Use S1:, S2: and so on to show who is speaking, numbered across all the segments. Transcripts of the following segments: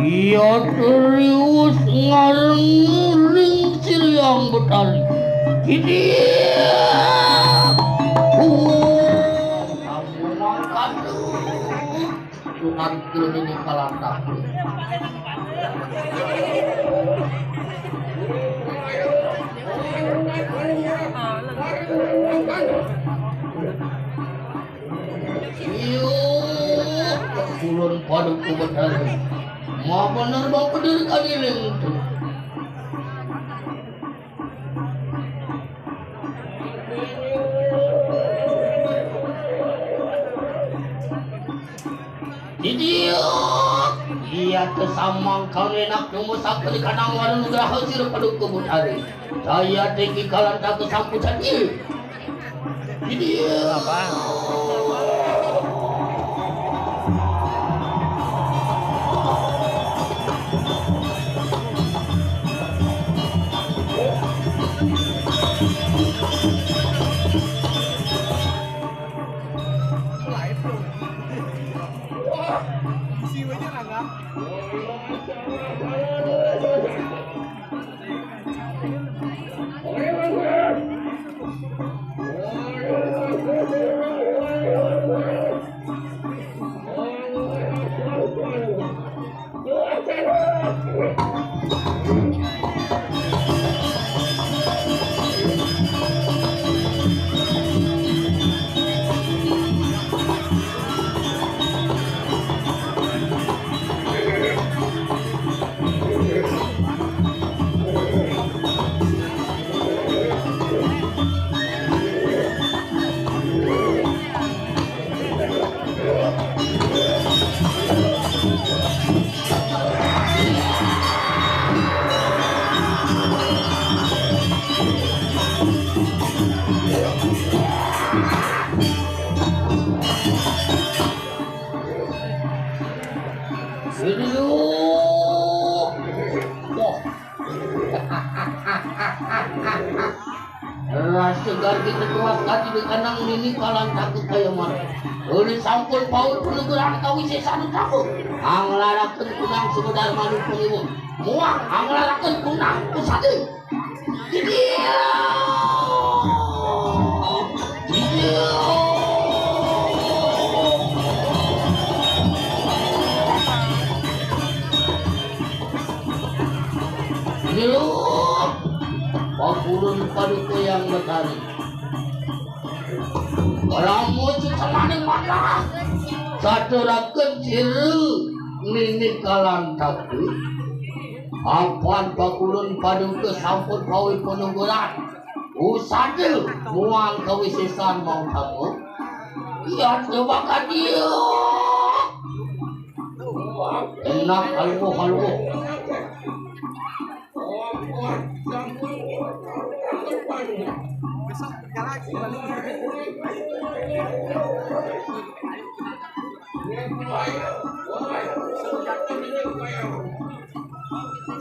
S1: Iya serius ngareng siliang betali. Ini kamu makan Tuhan ini kalanta. Kulon paduku betali. Mau bener bang peduli kadiling itu. Iya kesamang kau enak numusak di kanang warung nugrah hasil paduku betali. Saya tinggi kalan tak kesamputan ini. Jadi apa? Segar kita tuas kati di kanang nini kalan takut kaya mana. Uli sampul paut penuguran kau isi sanu takut. Ang larakan kunang sebedar manu pengimun. Muak ang larakan kunang pusati. Jadi Pakulun paduku yang betari. Kalamu semaning mana? Sadera kecil nini kalan takut. Apaan pakulun paduku sampun kawi penungguran. Usade muang kawi sisan mau takut. Iya coba kan dia. Enak halwo.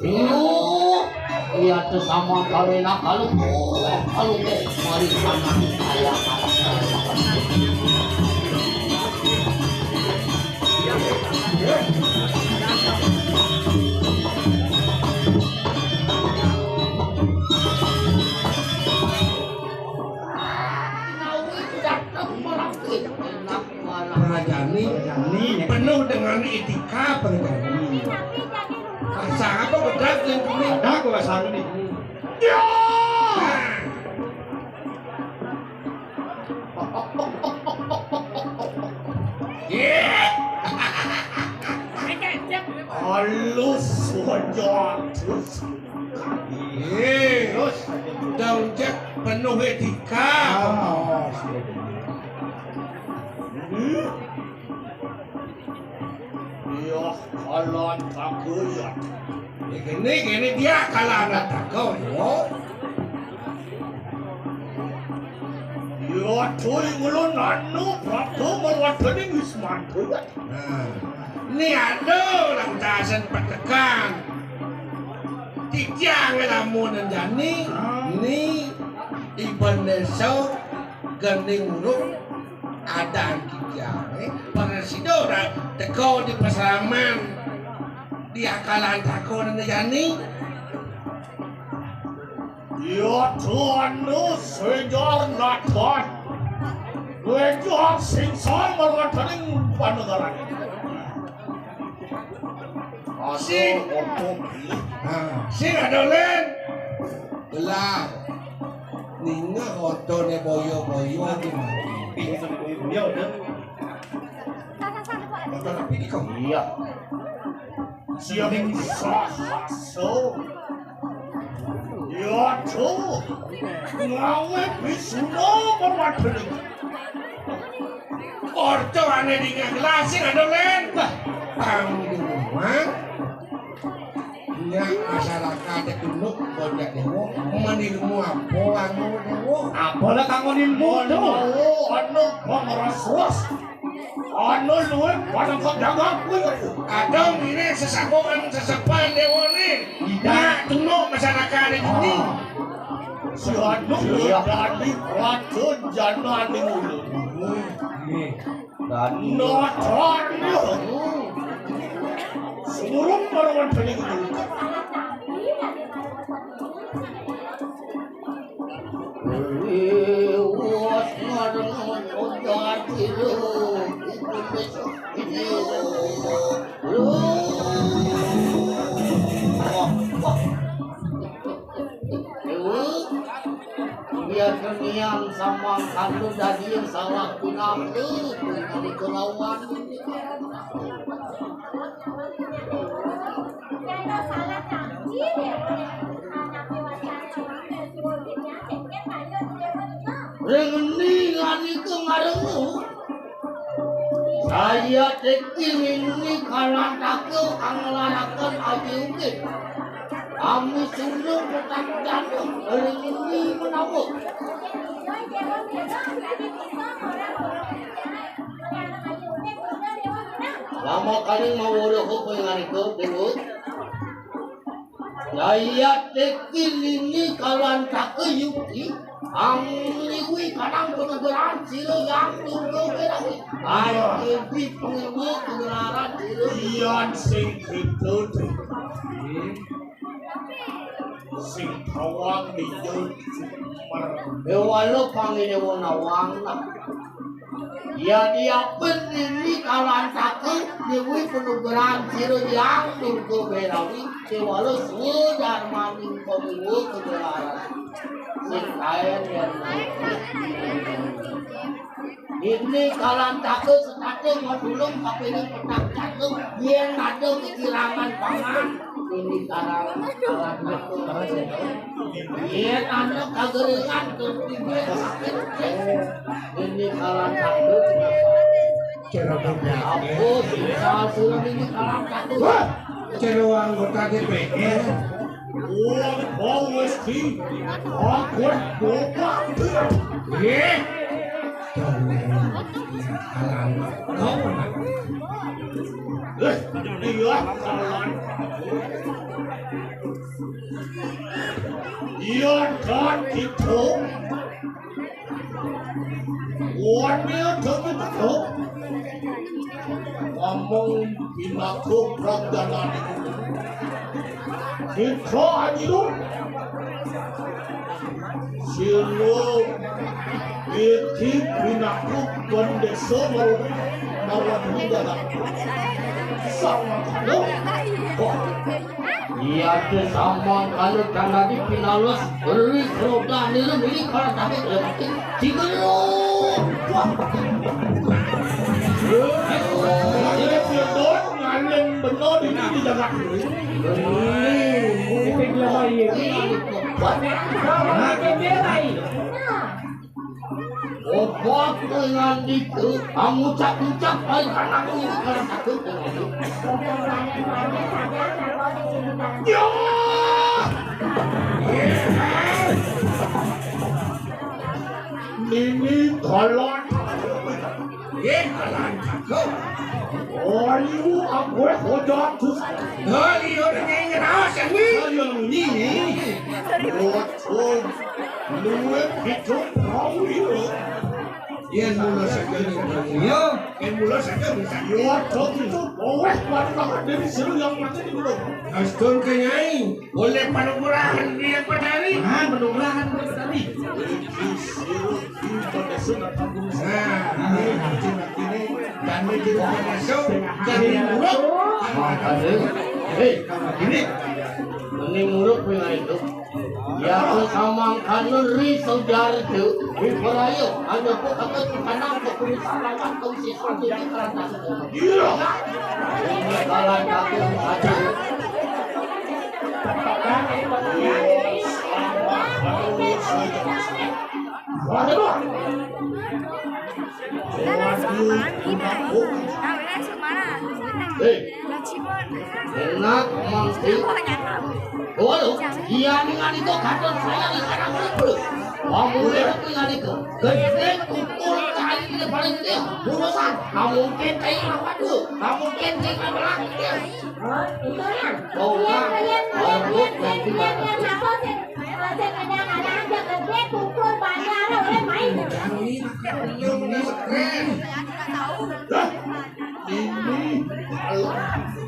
S1: Iya tuh sama kawina kalau mari sana saya
S2: Perajani penuh dengan etika perajani. Rasa apa bedak yang kami ada ke sana nih? Ya. Halus wajah. Terus daun jak penuh etika. Iya, kalan takut ya. Gini dia kalan takut ya. Ya, cuy ngulun anu, waktu mewakili wisman tuh. Ini ada lantasan petekan. Tiang lamun jani, ini iban desa gandeng urut. Ada kikiare parasido teko di pasaraman di akalan tako na yani yo tuan no sejar nakon wejo singson marwataning panagaran asing sing adolen gelap ninga oto ne boyo di iya udah. Iya. Siapin so. Ya tuh. Ngawe bisuno perwakilan. Orto ane di ngelasin ada len. Panggungan. Nya masyarakat itu banyak demo manilmu apa anu demo apalah kanggo nilmu anu pangras anu luwe padang dagang kuwi ada mire sesakoan sesapan dewone tidak tunggu masyarakat ini si anu dari racun jana di mulut dan notor sebelum parawan pening
S1: biar kenian sama kandu dari yang salah guna dari kelawan Rengeningan itu ngaruh saya tekil ini kalah takut anglarakan aja uke kami suruh petang jantung ini menabuk lama kali mau udah pengen itu debut saya tekil ini kalah takut yuki ang liwi kadang penegaran sila yang tunggu berani ayo di pengebu kebenaran sila
S2: iyan sing itu sing tawang di yun
S1: walau panggilnya wanawang ya dia pendiri kalan takut liwi penegaran sila yang tunggu berani walau sudah maning pengebu kebenaran Singkayan yang ini kalan takut setatung madulung tapi ini petang jatuh dia ada kehilangan pangan ini kalan takut dia ada kegeringan tertinggi sakit ini kalan takut aku bisa suruh ini kalan takut
S2: Cero anggota DPR uang polisi awkward bopak kalan kau nak iya kalan iya kan itu warnanya itu ngomong binaku peradanan itu aja silu itu binaku pendeso lawan hingga sama kamu
S1: iya tuh sama kalau karena di finalis beri program ini milik kalau tapi lebih cigeru
S2: ini fitur ngalim benar ini dijaga
S1: Obat dengan itu, kamu ucap-ucap baik karena aku ini kalau takut dengan itu.
S2: Ya! Ini kalan kalan takut. Oh, ibu aku hojat tuh. Oh, iya dengan awas yang ini. Oh, lu itu kau itu. Yang mula sekali yo, yang mula sekali yo, itu boleh banget dari seru yang mati di belum. Aston kenyai, boleh penumbuhan dia padari. Penumbuhan padari. Seru pada sunat kampung. Ini kami di masuk dari muruk. Ini muruk punya itu. Ya sama kanun ri saudara tu berayo ada pun apa kanang keputusan lawan kau sesuatu di kerana iya ini kalah aku saja enak mangsi waduh, dia dengan itu kantor saya di sana berikut. Kamu lihat dengan itu, gede kumpul kali ini paling gede. Urusan, kamu kenteng apa tuh? Kamu kenteng apa lagi dia?
S3: Itu ya.
S1: Oh,
S3: Kalian apa sih? Kadang-kadang aja gede kumpul banyak oleh main.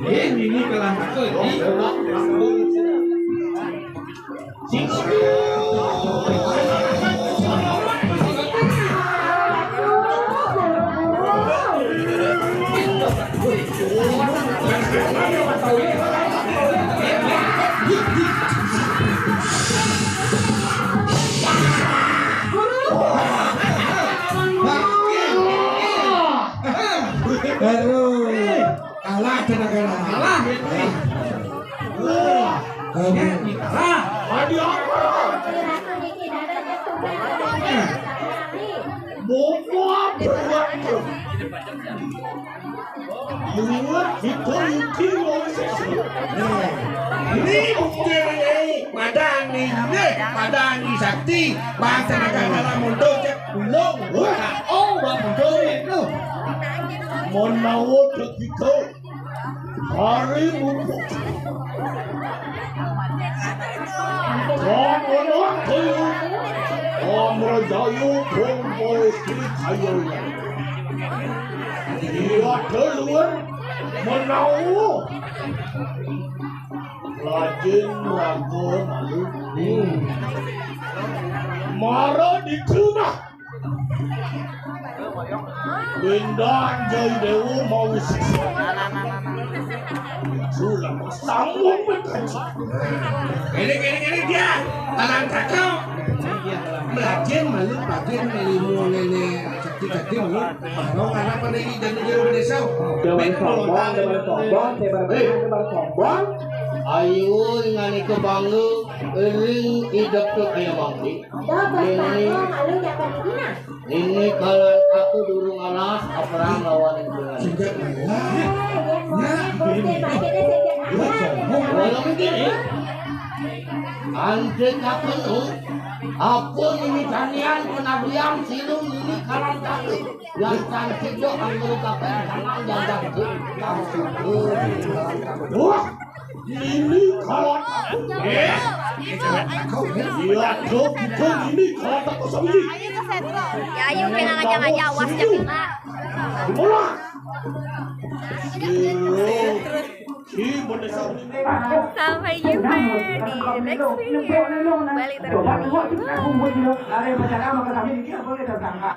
S2: Ini kalan takut ini. Baru kalah tenaga kalah. Kalah. Aduh apa? Bobot buat. Buat itu ini madani sakti bahasa negara mundo cek belum. Oh, mundo itu. Menawa begitu hari mumpuk orang kayu orang jayu perempuan istri kayunya dia keluar menawa rajin ragu malu marah di tengah Windan jai dewa mau sisa. Sulam sanggup berkaji. Ini dia alam kakau. Belajar malu bagian melimu nenek sakti malu. Baru karena pada ini dan dia berdesa.
S4: Dewan sombong,
S1: Ayo dengan itu bangga, ring hidup tu kayak mangki. Ini kalau aku durung alas, apa lawan itu?
S2: Sejak mana?
S1: Walau begini, ante kapan Apa ini tanian penabian silung ini kalang takut. Yang cantik do anggur kakek kanang jaga yang syukur.
S2: Wah, ini kalah takut. Iya, dok, ini kalah takut sama ini.
S3: Ya ayo kena ngajak awas jangan.
S2: Bola. Iya,
S3: Sampai jumpa di next video. Balik terus.